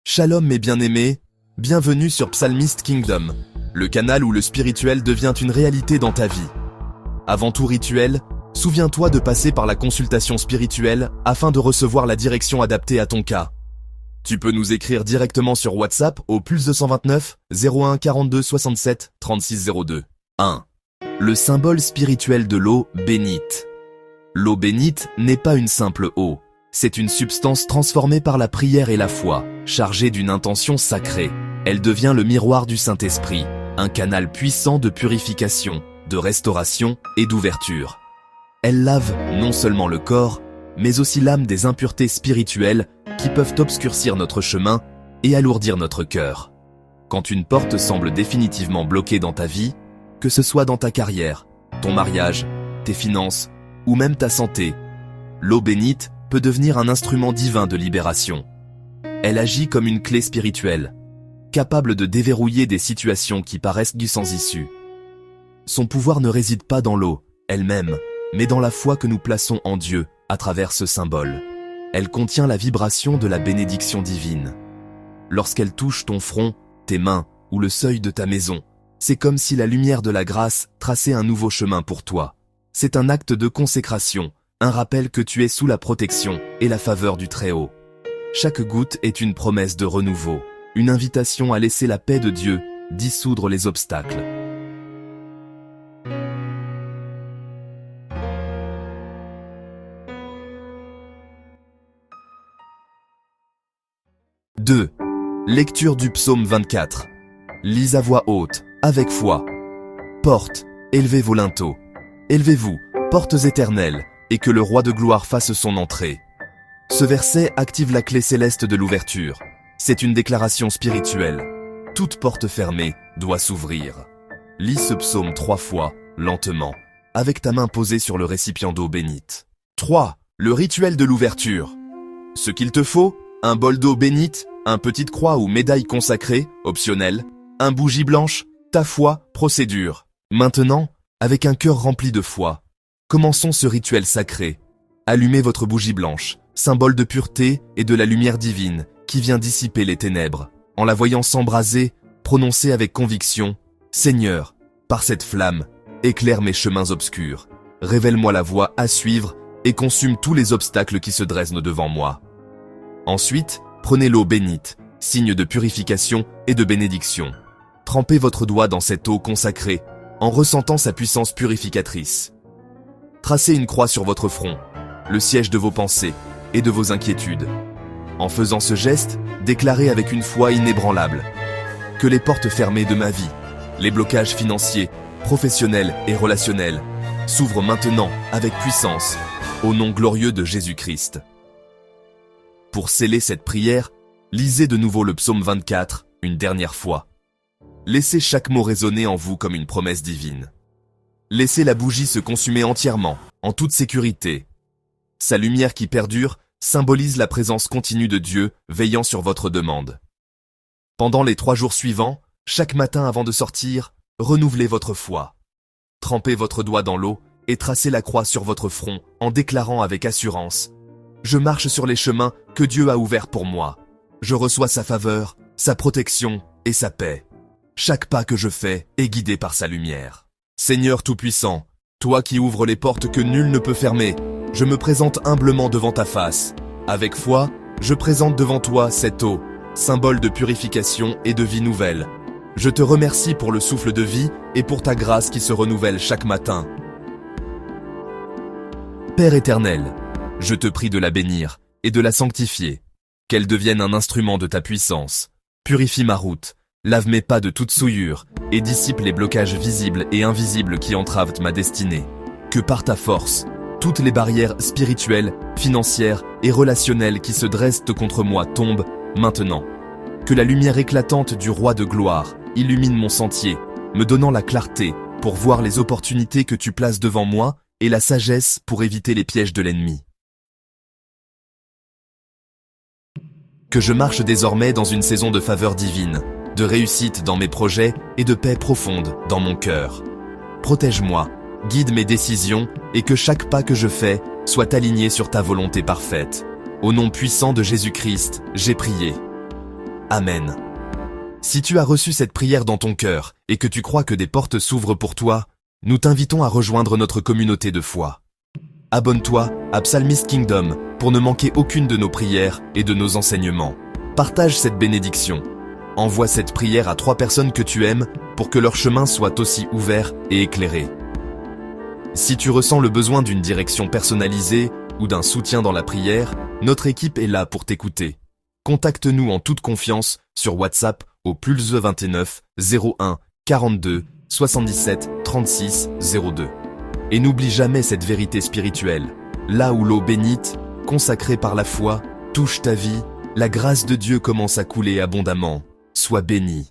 Shalom mes bien-aimés, bienvenue sur Psalmist Kingdom, le canal où le spirituel devient une réalité dans ta vie. Avant tout rituel, souviens-toi de passer par la consultation spirituelle afin de recevoir la direction adaptée à ton cas. Tu peux nous écrire directement sur WhatsApp au +229 01 42 67 36 02. 1. Le symbole spirituel de l'eau bénite. L'eau bénite n'est pas une simple eau. C'est une substance transformée par la prière et la foi, chargée d'une intention sacrée. Elle devient le miroir du Saint-Esprit, un canal puissant de purification, de restauration et d'ouverture. Elle lave non seulement le corps, mais aussi l'âme des impuretés spirituelles qui peuvent obscurcir notre chemin et alourdir notre cœur. Quand une porte semble définitivement bloquée dans ta vie, que ce soit dans ta carrière, ton mariage, tes finances ou même ta santé, l'eau bénite peut devenir un instrument divin de libération. Elle agit comme une clé spirituelle, capable de déverrouiller des situations qui paraissent sans issue. Son pouvoir ne réside pas dans l'eau elle-même, mais dans la foi que nous plaçons en Dieu à travers ce symbole. Elle contient la vibration de la bénédiction divine. Lorsqu'elle touche ton front, tes mains ou le seuil de ta maison, c'est comme si la lumière de la grâce traçait un nouveau chemin pour toi. C'est un acte de consécration, un rappel que tu es sous la protection et la faveur du Très-Haut. Chaque goutte est une promesse de renouveau, une invitation à laisser la paix de Dieu dissoudre les obstacles. « 2. Lecture du psaume 24. Lise à voix haute, avec foi. Portes, élevez vos linteaux. Élevez-vous, portes éternelles, et que le roi de gloire fasse son entrée. » Ce verset active la clé céleste de l'ouverture. C'est une déclaration spirituelle. Toute porte fermée doit s'ouvrir. Lis ce psaume 3 fois, lentement, avec ta main posée sur le récipient d'eau bénite. 3. Le rituel de l'ouverture. Ce qu'il te faut, un bol d'eau bénite, un petite croix ou médaille consacrée, optionnelle, un bougie blanche, ta foi, procédure. Maintenant, avec un cœur rempli de foi, commençons ce rituel sacré. Allumez votre bougie blanche, symbole de pureté et de la lumière divine qui vient dissiper les ténèbres. En la voyant s'embraser, prononcez avec conviction « Seigneur, par cette flamme, éclaire mes chemins obscurs, révèle-moi la voie à suivre et consume tous les obstacles qui se dressent devant moi. » Ensuite, prenez l'eau bénite, signe de purification et de bénédiction. Trempez votre doigt dans cette eau consacrée en ressentant sa puissance purificatrice. Tracez une croix sur votre front, le siège de vos pensées et de vos inquiétudes. En faisant ce geste, déclarez avec une foi inébranlable que les portes fermées de ma vie, les blocages financiers, professionnels et relationnels, s'ouvrent maintenant avec puissance, au nom glorieux de Jésus-Christ. Pour sceller cette prière, lisez de nouveau le psaume 24 une dernière fois. Laissez chaque mot résonner en vous comme une promesse divine. Laissez la bougie se consumer entièrement, en toute sécurité. Sa lumière qui perdure symbolise la présence continue de Dieu veillant sur votre demande. Pendant les 3 jours suivants, chaque matin avant de sortir, renouvelez votre foi. Trempez votre doigt dans l'eau et tracez la croix sur votre front en déclarant avec assurance « Je marche sur les chemins que Dieu a ouverts pour moi. Je reçois sa faveur, sa protection et sa paix. Chaque pas que je fais est guidé par sa lumière. Seigneur Tout-Puissant, toi qui ouvres les portes que nul ne peut fermer, je me présente humblement devant ta face. Avec foi, je présente devant toi cette eau, symbole de purification et de vie nouvelle. Je te remercie pour le souffle de vie et pour ta grâce qui se renouvelle chaque matin. Père éternel, je te prie de la bénir et de la sanctifier, qu'elle devienne un instrument de ta puissance. Purifie ma route, lave mes pas de toute souillure et dissipe les blocages visibles et invisibles qui entravent ma destinée. Que par ta force, toutes les barrières spirituelles, financières et relationnelles qui se dressent contre moi tombent maintenant. Que la lumière éclatante du roi de gloire illumine mon sentier, me donnant la clarté pour voir les opportunités que tu places devant moi et la sagesse pour éviter les pièges de l'ennemi. Que je marche désormais dans une saison de faveur divine, de réussite dans mes projets et de paix profonde dans mon cœur. Protège-moi, guide mes décisions et que chaque pas que je fais soit aligné sur ta volonté parfaite. Au nom puissant de Jésus-Christ, j'ai prié. Amen. Si tu as reçu cette prière dans ton cœur et que tu crois que des portes s'ouvrent pour toi, nous t'invitons à rejoindre notre communauté de foi. Abonne-toi à Psalmist Kingdom pour ne manquer aucune de nos prières et de nos enseignements. Partage cette bénédiction. Envoie cette prière à 3 personnes que tu aimes pour que leur chemin soit aussi ouvert et éclairé. Si tu ressens le besoin d'une direction personnalisée ou d'un soutien dans la prière, notre équipe est là pour t'écouter. Contacte-nous en toute confiance sur WhatsApp au +2 29 01 42 77 36 02. Et n'oublie jamais cette vérité spirituelle. Là où l'eau bénite, consacrée par la foi, touche ta vie, la grâce de Dieu commence à couler abondamment. Sois béni.